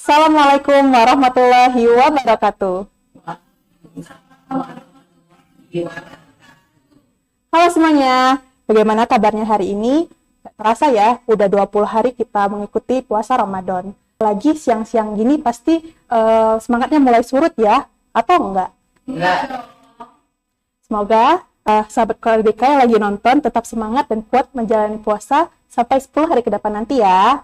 Assalamualaikum warahmatullahi wabarakatuh. Halo semuanya, bagaimana kabarnya hari ini? Gak terasa ya, udah 20 hari kita mengikuti puasa Ramadan. Lagi siang-siang gini pasti semangatnya mulai surut ya, atau enggak? Enggak. Semoga sahabat KLBK yang lagi nonton tetap semangat dan kuat menjalani puasa sampai 10 hari ke depan nanti ya.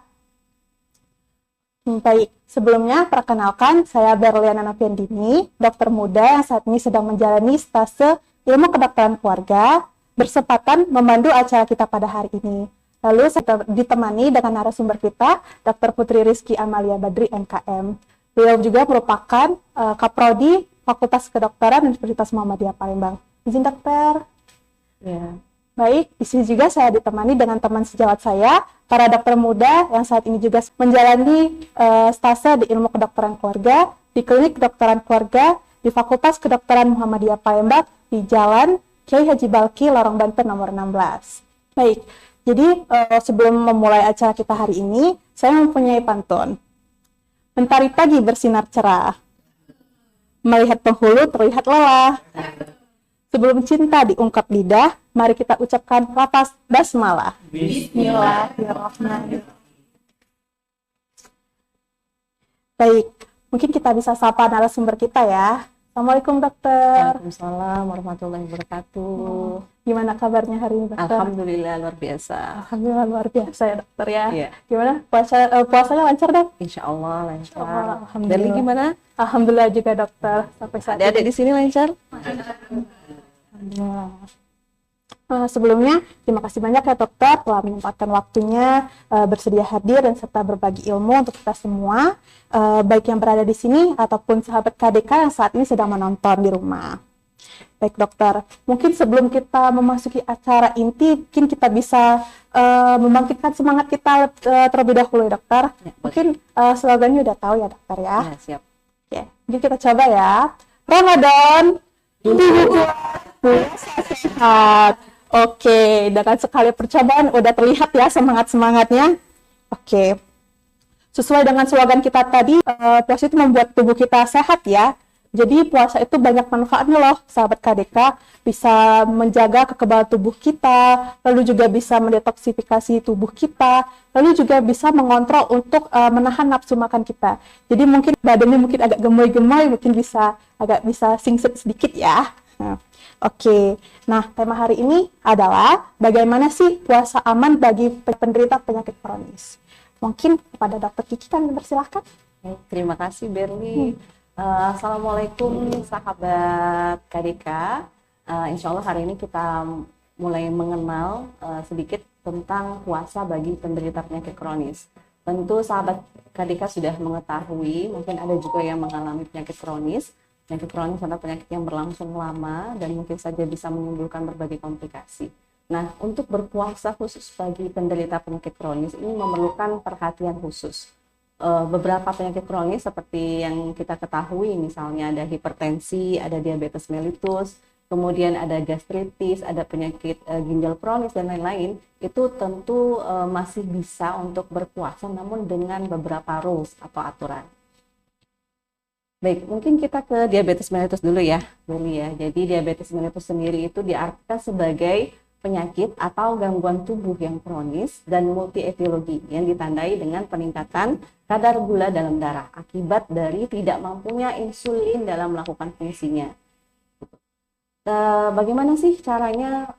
Baik, sebelumnya perkenalkan saya Berliana Noviandini, dokter muda yang saat ini sedang menjalani stase ilmu kedokteran keluarga, bersempatan memandu acara kita pada hari ini. Lalu saya ditemani dengan narasumber kita, Dr. Putri Rizky Amalia Badri, MKM. Beliau juga merupakan Kaprodi Fakultas Kedokteran Universitas Muhammadiyah Palembang. Izin dokter. Ya. Baik, di sini juga saya ditemani dengan teman sejawat saya, para dokter muda yang saat ini juga menjalani stase di ilmu kedokteran keluarga, di klinik kedokteran keluarga, di Fakultas Kedokteran Muhammadiyah Palembang, di Jalan Kiai Haji Balki, Lorong Banten nomor 16. Baik, jadi sebelum memulai acara kita hari ini, saya mempunyai pantun. Mentari pagi bersinar cerah, melihat penghulu terlihat lelah. Sebelum cinta diungkap lidah, mari kita ucapkan lafaz basmalah. Bismillahirrahmanirrahim. Baik, mungkin kita bisa sapa narasumber kita ya. Assalamualaikum dokter. Waalaikumsalam warahmatullahi wabarakatuh. Gimana kabarnya hari ini dokter? Alhamdulillah luar biasa. Alhamdulillah luar biasa ya dokter ya. Iya. Gimana puasanya lancar dok? Insya Allah lancar. Alhamdulillah. Deli gimana? Alhamdulillah juga dokter sampai saat ini. Adik-adik di sini lancar? Alhamdulillah. Sebelumnya, terima kasih banyak ya dokter telah menyempatkan waktunya bersedia hadir dan serta berbagi ilmu untuk kita semua, baik yang berada di sini ataupun sahabat KDK yang saat ini sedang menonton di rumah. Baik dokter, mungkin sebelum kita memasuki acara inti, mungkin kita bisa membangkitkan semangat kita terlebih dahulu ya dokter. Ya, mungkin slogannya udah tahu ya dokter ya. Ya, siap. Oke, mungkin kita coba ya. Ramadan, puasa sehat. Oke, dengan sekali percobaan udah terlihat ya semangat-semangatnya. Oke, sesuai dengan slogan kita tadi, puasa itu membuat tubuh kita sehat ya. Jadi puasa itu banyak manfaatnya loh, sahabat KDK. Bisa menjaga kekebalan tubuh kita, lalu juga bisa mendetoksifikasi tubuh kita, lalu juga bisa mengontrol untuk menahan nafsu makan kita. Jadi mungkin badannya mungkin agak gemoy-gemoy, mungkin bisa singset sedikit ya. Oke, nah tema hari ini adalah bagaimana sih puasa aman bagi penderita penyakit kronis. Mungkin kepada Dokter Kiki kami persilahkan. Terima kasih Berli. Assalamualaikum sahabat KDK. Insya Allah hari ini kita mulai mengenal sedikit tentang puasa bagi penderita penyakit kronis. Tentu sahabat KDK sudah mengetahui, mungkin ada juga yang mengalami penyakit kronis. Penyakit kronis adalah penyakit yang berlangsung lama dan mungkin saja bisa menimbulkan berbagai komplikasi. Nah, untuk berpuasa khusus bagi penderita penyakit kronis ini memerlukan perhatian khusus. Beberapa penyakit kronis seperti yang kita ketahui, misalnya ada hipertensi, ada diabetes mellitus, kemudian ada gastritis, ada penyakit ginjal kronis dan lain-lain, itu tentu masih bisa untuk berpuasa namun dengan beberapa rules atau aturan. Baik, mungkin kita ke diabetes mellitus dulu ya, Beli ya. Jadi diabetes mellitus sendiri itu diartikan sebagai penyakit atau gangguan tubuh yang kronis dan multietiologi yang ditandai dengan peningkatan kadar gula dalam darah akibat dari tidak mampunya insulin dalam melakukan fungsinya. Bagaimana sih caranya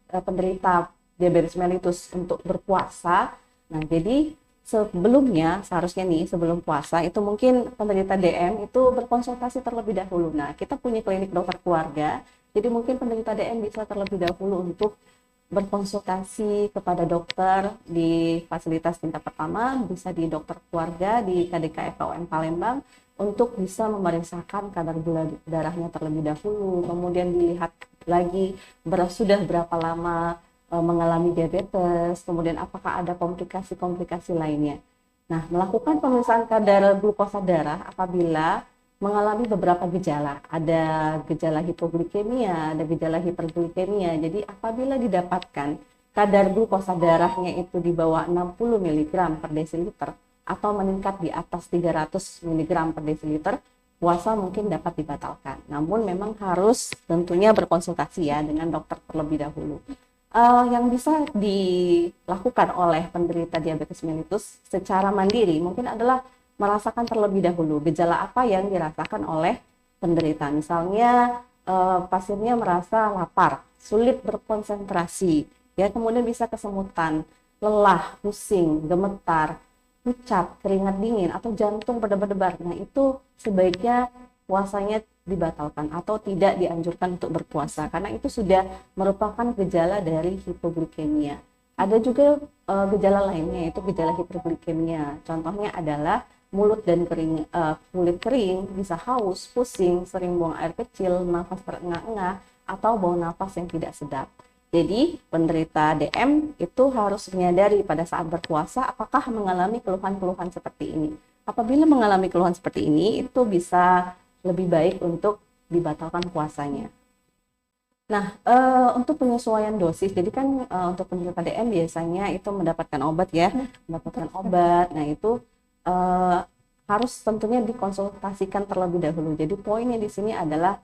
penderita diabetes mellitus untuk berpuasa? Nah, jadi sebelumnya, seharusnya nih sebelum puasa itu mungkin penderita DM itu berkonsultasi terlebih dahulu. Nah, kita punya klinik dokter keluarga, jadi mungkin penderita DM bisa terlebih dahulu untuk berkonsultasi kepada dokter di fasilitas tingkat pertama, bisa di dokter keluarga di KDK FKUM Palembang untuk bisa memeriksakan kadar gula darahnya terlebih dahulu, kemudian dilihat lagi sudah berapa lama mengalami diabetes, kemudian apakah ada komplikasi-komplikasi lainnya. Nah, melakukan pemeriksaan kadar glukosa darah apabila mengalami beberapa gejala. Ada gejala hipoglikemia, ada gejala hiperglikemia. Jadi apabila didapatkan kadar glukosa darahnya itu di bawah 60 mg per desiliter, atau meningkat di atas 300 mg per desiliter, puasa mungkin dapat dibatalkan. Namun memang harus tentunya berkonsultasi ya dengan dokter terlebih dahulu. Yang bisa dilakukan oleh penderita diabetes mellitus secara mandiri mungkin adalah merasakan terlebih dahulu gejala apa yang dirasakan oleh penderita. Misalnya pasiennya merasa lapar, sulit berkonsentrasi, ya, kemudian bisa kesemutan, lelah, pusing, gemetar, pucat, keringat dingin, atau jantung berdebar-debar. Nah, itu sebaiknya puasanya dibatalkan atau tidak dianjurkan untuk berpuasa karena itu sudah merupakan gejala dari hipoglikemia. Ada juga gejala lainnya, yaitu gejala hiperglikemia. Contohnya adalah mulut dan kulit kering, bisa haus, pusing, sering buang air kecil, nafas terengah-engah, atau bau nafas yang tidak sedap. Jadi penderita DM itu harus menyadari pada saat berpuasa apakah mengalami keluhan-keluhan seperti ini. Apabila mengalami keluhan seperti ini, itu bisa lebih baik untuk dibatalkan puasanya. Nah, untuk penyesuaian dosis, jadi kan untuk penderita DM biasanya itu mendapatkan obat ya, mendapatkan obat. Nah, itu harus tentunya dikonsultasikan terlebih dahulu. Jadi poinnya di sini adalah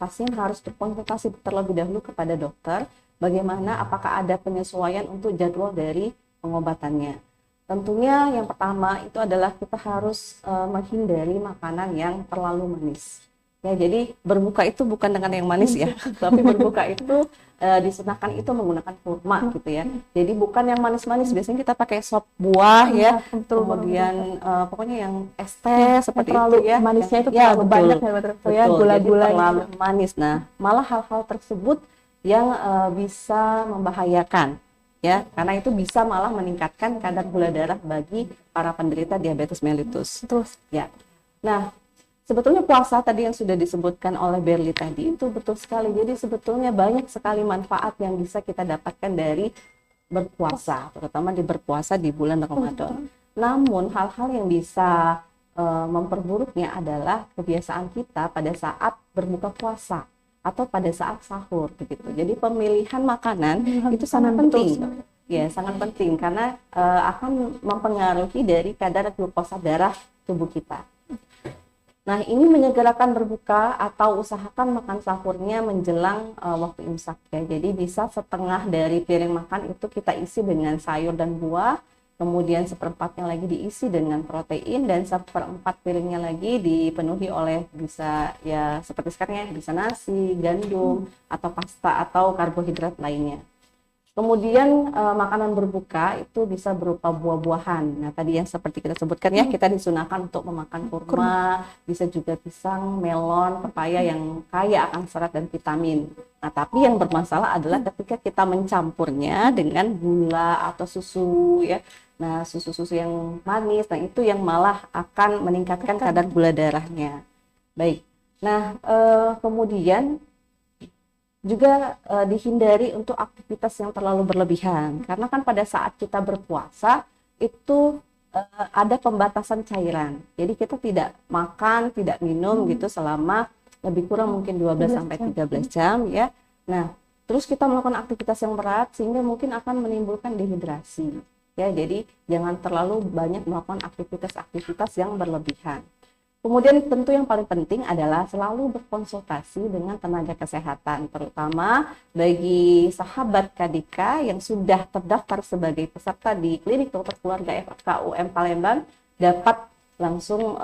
pasien harus berkonsultasi terlebih dahulu kepada dokter, bagaimana apakah ada penyesuaian untuk jadwal dari pengobatannya. Tentunya yang pertama itu adalah kita harus menghindari makanan yang terlalu manis. Ya, jadi berbuka itu bukan dengan yang manis ya, tapi berbuka itu disunahkan itu menggunakan kurma gitu ya. Jadi bukan yang manis-manis, biasanya kita pakai sop buah ya, kemudian pokoknya yang es teh seperti itu ya. Manisnya itu ya, terlalu betul, banyak ya, gula-gula terlalu manis. Nah, malah hal-hal tersebut yang bisa membahayakan ya, karena itu bisa malah meningkatkan kadar gula darah bagi para penderita diabetes mellitus. Terus ya. Nah, sebetulnya puasa tadi yang sudah disebutkan oleh Berli tadi itu betul sekali. Jadi sebetulnya banyak sekali manfaat yang bisa kita dapatkan dari berpuasa, terutama di berpuasa di bulan Ramadan. Namun hal-hal yang bisa memperburuknya adalah kebiasaan kita pada saat berbuka puasa atau pada saat sahur begitu. Jadi pemilihan makanan itu sangat penting. Ya, sangat penting karena akan mempengaruhi dari kadar glukosa darah tubuh kita. Nah, ini menyegerakan berbuka atau usahakan makan sahurnya menjelang waktu imsak ya. Jadi bisa setengah dari piring makan itu kita isi dengan sayur dan buah, kemudian seperempatnya lagi diisi dengan protein, dan seperempat piringnya lagi dipenuhi oleh bisa ya seperti sekarang ya, bisa nasi, gandum, atau pasta atau karbohidrat lainnya. Kemudian makanan berbuka itu bisa berupa buah-buahan. Nah, tadi yang seperti kita sebutkan ya, kita disunahkan untuk memakan kurma, bisa juga pisang, melon, pepaya yang kaya akan serat dan vitamin. Nah, tapi yang bermasalah adalah ketika kita mencampurnya dengan gula atau susu ya. Nah, susu-susu yang manis, nah itu yang malah akan meningkatkan kadar gula darahnya. Baik. Nah, kemudian juga dihindari untuk aktivitas yang terlalu berlebihan, karena kan pada saat kita berpuasa itu ada pembatasan cairan. Jadi kita tidak makan, tidak minum gitu selama lebih kurang mungkin 12 sampai 13 jam ya. Nah, terus kita melakukan aktivitas yang berat sehingga mungkin akan menimbulkan dehidrasi. Ya, jadi jangan terlalu banyak melakukan aktivitas-aktivitas yang berlebihan. Kemudian tentu yang paling penting adalah selalu berkonsultasi dengan tenaga kesehatan, terutama bagi sahabat KDK yang sudah terdaftar sebagai peserta di Klinik Dokter Keluarga FKUM Palembang dapat langsung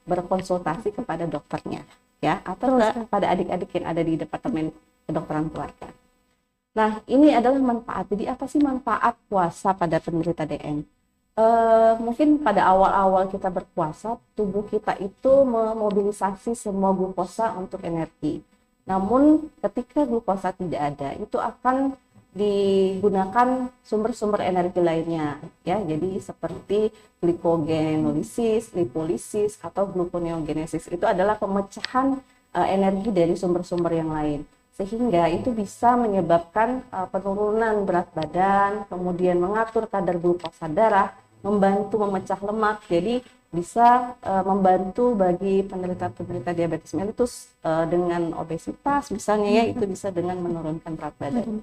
berkonsultasi kepada dokternya ya, atau kepada adik-adik yang ada di Departemen Kedokteran Keluarga. Nah, ini adalah manfaat. Jadi apa sih manfaat puasa pada penderita DM? Mungkin pada awal-awal kita berpuasa, tubuh kita itu memobilisasi semua glukosa untuk energi. Namun ketika glukosa tidak ada, itu akan digunakan sumber-sumber energi lainnya, ya. Jadi seperti glycogenolisis, lipolisis, atau gluconeogenesis. Itu adalah pemecahan energi dari sumber-sumber yang lain. Sehingga itu bisa menyebabkan penurunan berat badan, kemudian mengatur kadar glukosa darah, membantu memecah lemak. Jadi bisa membantu bagi penderita-penderita diabetes mellitus dengan obesitas misalnya ya, itu bisa dengan menurunkan berat badan.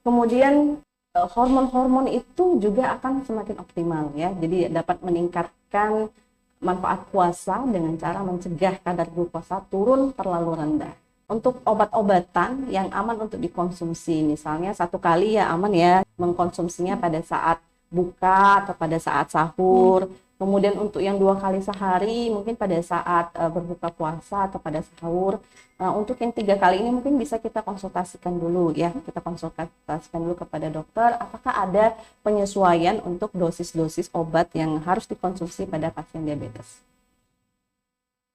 Kemudian hormon-hormon itu juga akan semakin optimal ya. Jadi dapat meningkatkan manfaat puasa dengan cara mencegah kadar glukosa turun terlalu rendah. Untuk obat-obatan yang aman untuk dikonsumsi, misalnya satu kali ya aman ya mengkonsumsinya pada saat buka atau pada saat sahur. Kemudian untuk yang 2 kali sehari mungkin pada saat berbuka puasa atau pada sahur. Untuk yang 3 kali ini mungkin bisa kita konsultasikan dulu ya, kita konsultasikan dulu kepada dokter apakah ada penyesuaian untuk dosis-dosis obat yang harus dikonsumsi pada pasien diabetes.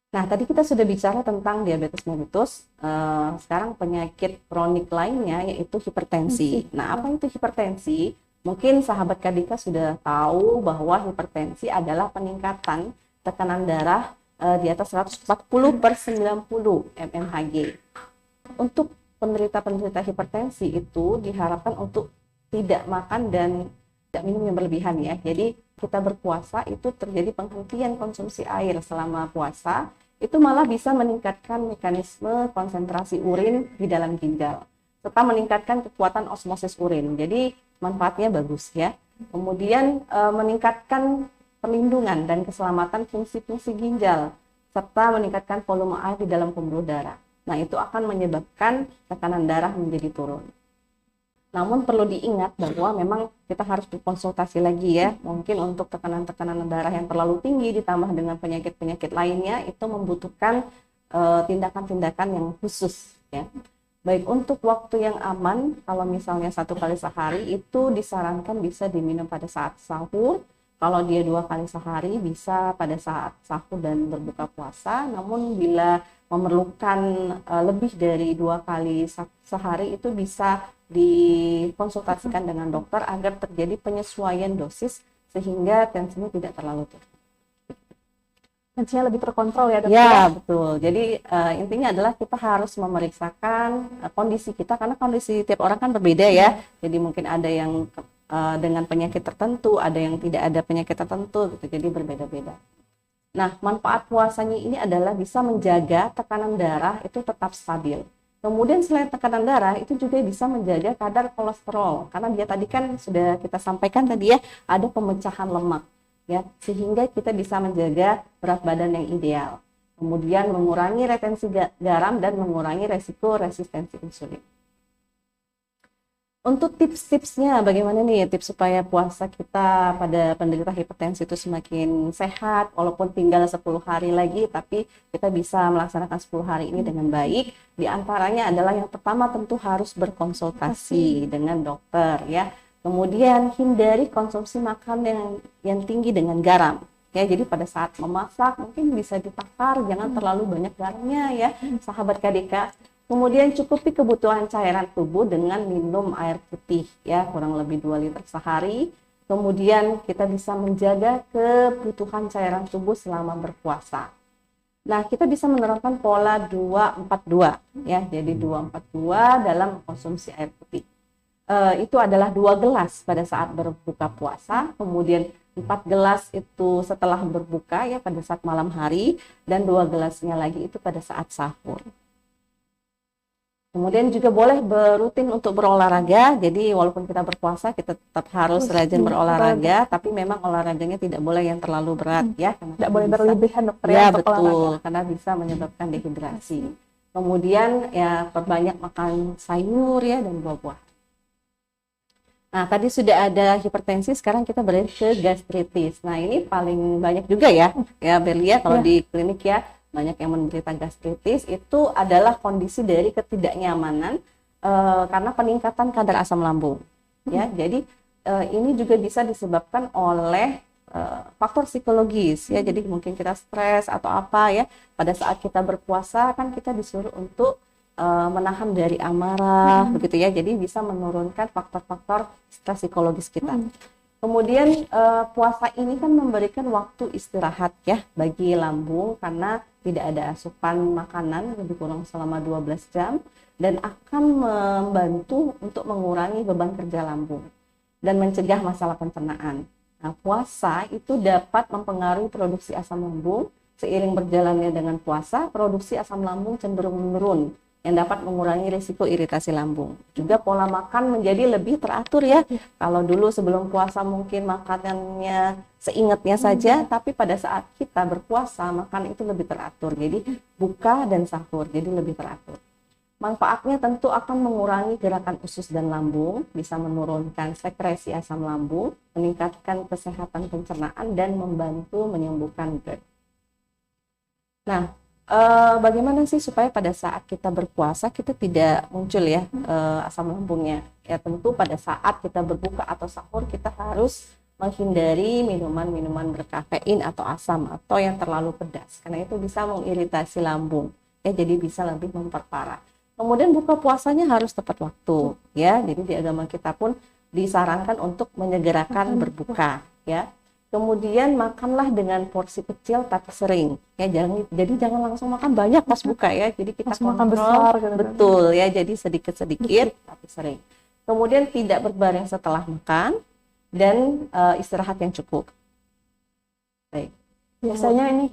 Nah, tadi kita sudah bicara tentang diabetes mellitus. Sekarang penyakit kronik lainnya yaitu hipertensi. Nah, apa itu hipertensi? Mungkin sahabat Kadika sudah tahu bahwa hipertensi adalah peningkatan tekanan darah di atas 140/90 mmHg. Untuk penderita-penderita hipertensi itu diharapkan untuk tidak makan dan tidak minum yang berlebihan ya. Jadi kita berpuasa itu terjadi penghentian konsumsi air selama puasa, itu malah bisa meningkatkan mekanisme konsentrasi urin di dalam ginjal serta meningkatkan kekuatan osmosis urin. Jadi manfaatnya bagus ya. Kemudian meningkatkan perlindungan dan keselamatan fungsi-fungsi ginjal serta meningkatkan volume air di dalam pembuluh darah. Nah, itu akan menyebabkan tekanan darah menjadi turun. Namun perlu diingat bahwa memang kita harus berkonsultasi lagi ya. Mungkin untuk tekanan-tekanan darah yang terlalu tinggi ditambah dengan penyakit-penyakit lainnya itu membutuhkan tindakan-tindakan yang khusus ya. Baik, untuk waktu yang aman, kalau misalnya 1 kali sehari itu disarankan bisa diminum pada saat sahur. Kalau dia 2 kali sehari bisa pada saat sahur dan berbuka puasa. Namun bila memerlukan lebih dari 2 kali sehari itu bisa dikonsultasikan dengan dokter agar terjadi penyesuaian dosis sehingga tensinya tidak terlalu tinggi. Tensinya lebih terkontrol ya dokter? Ya, betul. Jadi intinya adalah kita harus memeriksakan kondisi kita karena kondisi tiap orang kan berbeda ya. Jadi mungkin ada yang dengan penyakit tertentu, ada yang tidak ada penyakit tertentu gitu. Jadi berbeda-beda. Nah, manfaat puasanya ini adalah bisa menjaga tekanan darah itu tetap stabil. Kemudian selain tekanan darah itu juga bisa menjaga kadar kolesterol karena dia tadi kan sudah kita sampaikan tadi ya ada pemecahan lemak. Ya, sehingga kita bisa menjaga berat badan yang ideal. Kemudian mengurangi retensi garam dan mengurangi resiko resistensi insulin. Untuk tips-tipsnya bagaimana nih tips supaya puasa kita pada penderita hipertensi itu semakin sehat walaupun tinggal 10 hari lagi tapi kita bisa melaksanakan 10 hari ini dengan baik. Di antaranya adalah yang pertama tentu harus berkonsultasi dengan dokter ya. Kemudian hindari konsumsi makanan yang tinggi dengan garam. Ya, jadi pada saat memasak mungkin bisa ditakar, jangan terlalu banyak garamnya ya, sahabat KDK. Kemudian cukupi kebutuhan cairan tubuh dengan minum air putih ya, kurang lebih 2 liter sehari. Kemudian kita bisa menjaga kebutuhan cairan tubuh selama berpuasa. Nah, kita bisa menerapkan pola 2-4-2 ya, jadi 2-4-2 dalam konsumsi air putih. Itu adalah 2 gelas pada saat berbuka puasa, kemudian 4 gelas itu setelah berbuka ya pada saat malam hari, dan 2 gelasnya lagi itu pada saat sahur. Kemudian juga boleh berutin untuk berolahraga, jadi walaupun kita berpuasa kita tetap harus rajin berolahraga, tapi memang olahraganya tidak boleh yang terlalu berat ya. Tidak boleh berlebihan dokter ya, untuk betul, olahraga. karena bisa menyebabkan dehidrasi. Kemudian ya perbanyak makan sayur ya dan buah-buah. Nah, tadi sudah ada hipertensi, sekarang kita beralih ke gastritis. Nah, ini paling banyak juga ya Berlia, kalau di klinik ya, banyak yang menderita gastritis. Itu adalah kondisi dari ketidaknyamanan karena peningkatan kadar asam lambung. Ya, jadi ini juga bisa disebabkan oleh faktor psikologis ya. Jadi mungkin kita stres atau apa ya. Pada saat kita berpuasa kan kita disuruh untuk menahan dari amarah begitu ya, jadi bisa menurunkan faktor-faktor stres psikologis kita. Kemudian puasa ini kan memberikan waktu istirahat ya bagi lambung karena tidak ada asupan makanan lebih kurang selama 12 jam dan akan membantu untuk mengurangi beban kerja lambung dan mencegah masalah pencernaan. Nah, puasa itu dapat mempengaruhi produksi asam lambung. Seiring berjalannya dengan puasa, produksi asam lambung cenderung menurun. yang dapat mengurangi risiko iritasi lambung. Juga pola makan menjadi lebih teratur ya. Kalau dulu sebelum puasa mungkin makanannya seingatnya saja, tapi pada saat kita berpuasa makan itu lebih teratur. Jadi buka dan sahur jadi lebih teratur. Manfaatnya tentu akan mengurangi gerakan usus dan lambung, bisa menurunkan sekresi asam lambung, meningkatkan kesehatan pencernaan dan membantu menyembuhkan GERD. Nah, bagaimana sih supaya pada saat kita berpuasa kita tidak muncul ya asam lambungnya? Ya tentu pada saat kita berbuka atau sahur kita harus menghindari minuman-minuman berkafein atau asam atau yang terlalu pedas karena itu bisa mengiritasi lambung ya, jadi bisa lebih memperparah. Kemudian buka puasanya harus tepat waktu ya, jadi di agama kita pun disarankan untuk menyegerakan berbuka ya. Kemudian makanlah dengan porsi kecil tapi sering ya, jangan langsung makan banyak pas buka ya, jadi kita makan kontrol besar gitu. betul ya, jadi sedikit-sedikit tapi sering. Kemudian tidak berbaring setelah makan dan istirahat yang cukup. Baik. Biasanya ini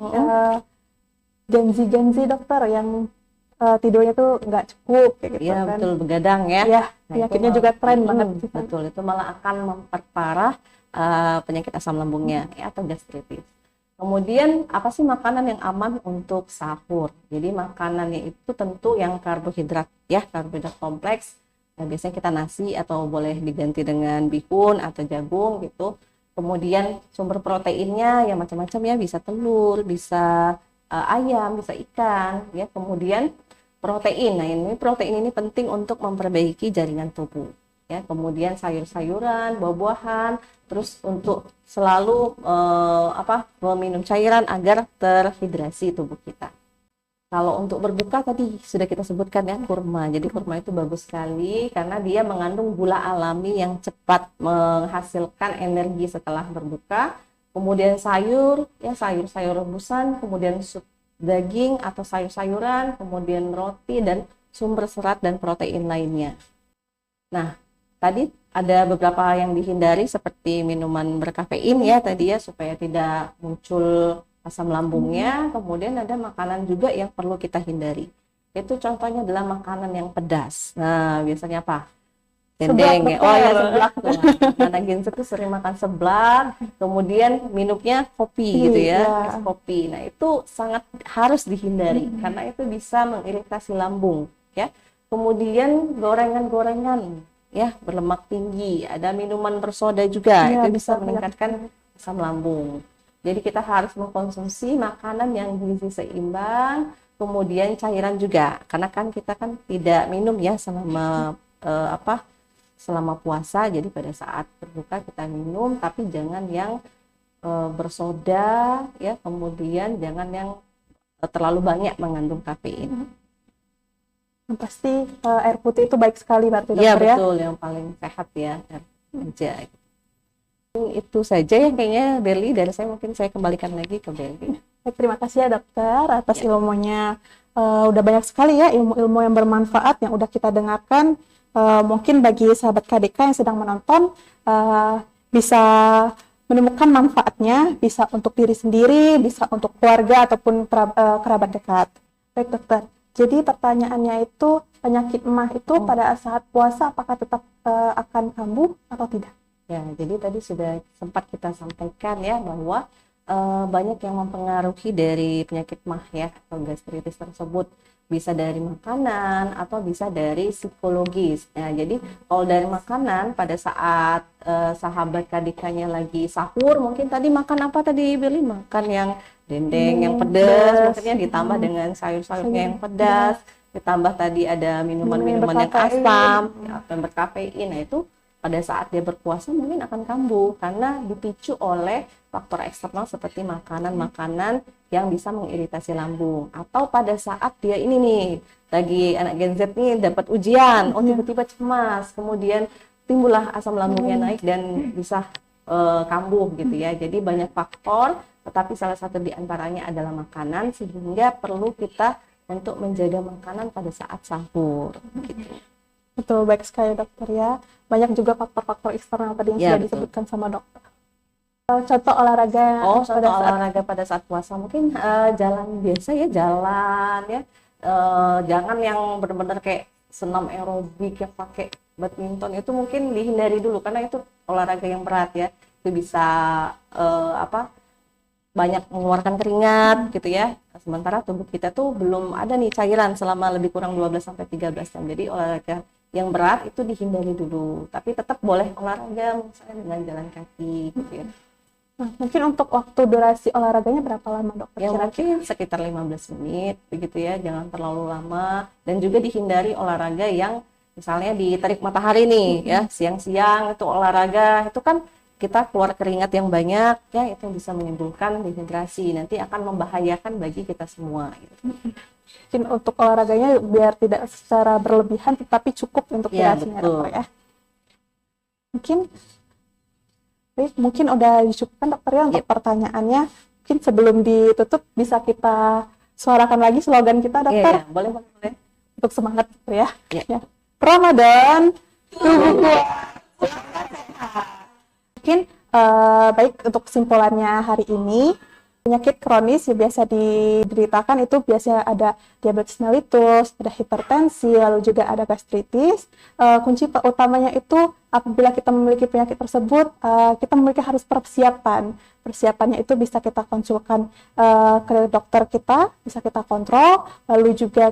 Gen Z dokter yang tidurnya tuh nggak cukup kayak gitu Ya kan. betul, begadang ya. Iya, Nah, penyakitnya itu juga tren malah- banget sih. Betul, itu malah akan memperparah penyakit asam lambungnya ya, atau gastritis. Kemudian apa sih makanan yang aman untuk sahur? Jadi makanannya itu tentu yang karbohidrat ya, karbohidrat kompleks. Nah, biasanya kita nasi atau boleh diganti dengan bihun atau jagung gitu. Kemudian sumber proteinnya ya macam-macam ya, bisa telur, bisa ayam, bisa ikan ya. Kemudian protein. Nah, ini protein ini penting untuk memperbaiki jaringan tubuh. Ya, kemudian sayur-sayuran, buah-buahan, terus untuk selalu meminum cairan agar terhidrasi tubuh kita. Kalau untuk berbuka tadi sudah kita sebutkan ya, kurma. Jadi kurma itu bagus sekali karena dia mengandung gula alami yang cepat menghasilkan energi setelah berbuka. Kemudian sayur, ya sayur-sayur rebusan, kemudian sup daging atau sayur-sayuran, kemudian roti dan sumber serat dan protein lainnya. Nah, tadi ada beberapa yang dihindari seperti minuman berkafein ya tadi ya, supaya tidak muncul asam lambungnya. Kemudian ada makanan juga yang perlu kita hindari. Itu contohnya adalah makanan yang pedas. Nah, biasanya apa? Dendeng ya. Oh ya, seblak tuh. Karena Gen Z tuh sering makan seblak, kemudian minumnya kopi gitu ya, es kopi. Nah, itu sangat harus dihindari karena itu bisa mengiritasi lambung ya. Kemudian gorengan-gorengan ya, berlemak tinggi, ada minuman bersoda juga, Ya, itu bisa bisa meningkatkan asam lambung. Jadi kita harus mengkonsumsi makanan yang gizi seimbang, kemudian cairan juga, karena kan kita kan tidak minum ya selama puasa. Jadi pada saat berbuka kita minum, tapi jangan yang bersoda ya, kemudian jangan yang terlalu banyak mengandung kafein. Yang pasti air putih itu baik sekali berarti Iya dokter ya. betul, yang paling sehat ya aja. Itu saja ya kayaknya Berli, dari saya mungkin saya kembalikan lagi ke Berli. Baik, terima kasih ya dokter atas ilmunya. Udah banyak sekali ya ilmu-ilmu yang bermanfaat yang udah kita dengarkan. Mungkin bagi sahabat KDK yang sedang menonton bisa menemukan manfaatnya, bisa untuk diri sendiri, bisa untuk keluarga ataupun kerabat dekat. Baik dokter, jadi pertanyaannya itu penyakit emah itu pada saat puasa apakah tetap akan kambuh atau tidak? Ya, jadi tadi sudah sempat kita sampaikan ya bahwa banyak yang mempengaruhi dari penyakit MAH ya atau gastritis tersebut, bisa dari makanan atau bisa dari psikologis. Nah, jadi kalau dari makanan pada saat sahabat KDK-nya lagi sahur, mungkin tadi makan apa tadi Billy? Makan yang dendeng yang pedas, maksudnya ditambah dengan sayur-sayurnya yang pedas, ditambah tadi ada minuman-minuman yang asam atau yang berkafein. Nah, itu pada saat dia berpuasa mungkin akan kambuh karena dipicu oleh faktor eksternal seperti makanan-makanan yang bisa mengiritasi lambung, atau pada saat dia ini nih lagi anak Gen Z nih dapat ujian, tiba-tiba cemas, kemudian timbullah asam lambungnya naik dan bisa kambuh gitu ya. Jadi banyak faktor, tetapi salah satu di antaranya adalah makanan, sehingga perlu kita untuk menjaga makanan pada saat sahur gitu. Betul, baik sekali dokter ya. Banyak juga faktor-faktor eksternal tadi yang Ya, sudah betul. disebutkan sama dokter. Contoh olahraga Contoh olahraga pada saat puasa mungkin jalan biasa ya, jalan ya, Jangan yang benar-benar kayak senam aerobik yang pakai badminton, itu mungkin dihindari dulu karena itu olahraga yang berat ya. Itu bisa banyak mengeluarkan keringat gitu ya. Sementara tubuh kita tuh belum ada nih cairan selama lebih kurang 12 sampai 13 jam. Jadi olahraga yang berat itu dihindari dulu. Tapi tetap boleh olahraga misalnya dengan jalan kaki gitu ya. Nah, mungkin untuk waktu durasi olahraganya berapa lama, dokter? Ya mungkin sekitar 15 menit begitu ya, jangan terlalu lama. Dan juga dihindari olahraga yang misalnya di terik matahari nih ya, siang-siang itu olahraga, itu kan kita keluar keringat yang banyak ya, itu bisa menimbulkan dehidrasi, nanti akan membahayakan bagi kita semua gitu. Mungkin untuk olahraganya biar tidak secara berlebihan tetapi cukup untuk Ya, durasinya, betul. dokter ya. Mungkin udah dicukupkan, dokter ya, untuk pertanyaannya. Mungkin sebelum ditutup bisa kita suarakan lagi slogan kita, dokter, Iya, boleh. untuk semangat, dokter ya. Ya. Ya. Ramadan, tubuh kuat. Mungkin baik, untuk kesimpulannya hari ini, penyakit kronis yang biasa dideritakan itu biasanya ada diabetes mellitus, ada hipertensi, lalu juga ada gastritis. Kunci utamanya itu apabila kita memiliki penyakit tersebut, kita memiliki harus persiapan. Persiapannya itu bisa kita konsulkan ke dokter kita, bisa kita kontrol, lalu juga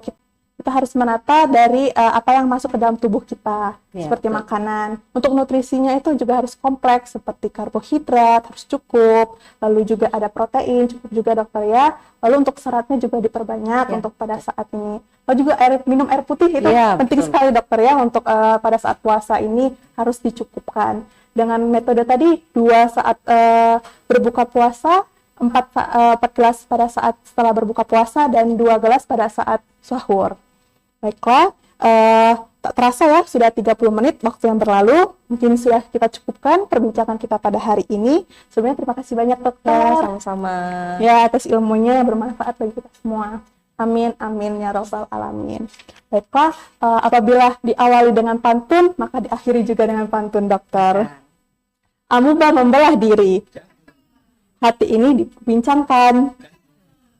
kita harus menata dari apa yang masuk ke dalam tubuh kita, Ya, seperti betul. makanan. Untuk nutrisinya itu juga harus kompleks, seperti karbohidrat harus cukup, lalu juga ada protein cukup juga, dokter ya. Lalu untuk seratnya juga diperbanyak Ya, untuk pada saat ini. Lalu juga minum air putih itu Ya, penting betul. sekali, dokter ya, untuk pada saat puasa ini harus dicukupkan. Dengan metode tadi 2 saat berbuka puasa, 4 gelas pada saat setelah berbuka puasa, dan 2 gelas pada saat sahur. Baiklah, tak terasa ya sudah 30 menit waktu yang berlalu. Mungkin sudah kita cukupkan perbincangan kita pada hari ini. Sebelumnya terima kasih banyak, Ya, dokter, sama-sama. ya, atas ilmunya yang bermanfaat bagi kita semua. Amin, amin ya robbal alamin. Baiklah, apabila diawali dengan pantun, maka diakhiri juga dengan pantun, dokter. Amuba membelah diri, hati ini dibincangkan.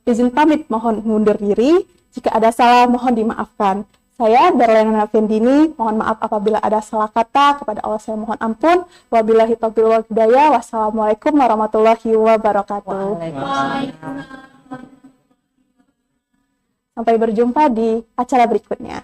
Izin pamit, mohon mundur diri. Jika ada salah, mohon dimaafkan. Saya Darlena Fendini, mohon maaf apabila ada salah kata. Kepada Allah saya mohon ampun. Wabillahi taufiq wal hidayah. Wassalamualaikum warahmatullahi wabarakatuh. Waalaikumsalam. Sampai berjumpa di acara berikutnya.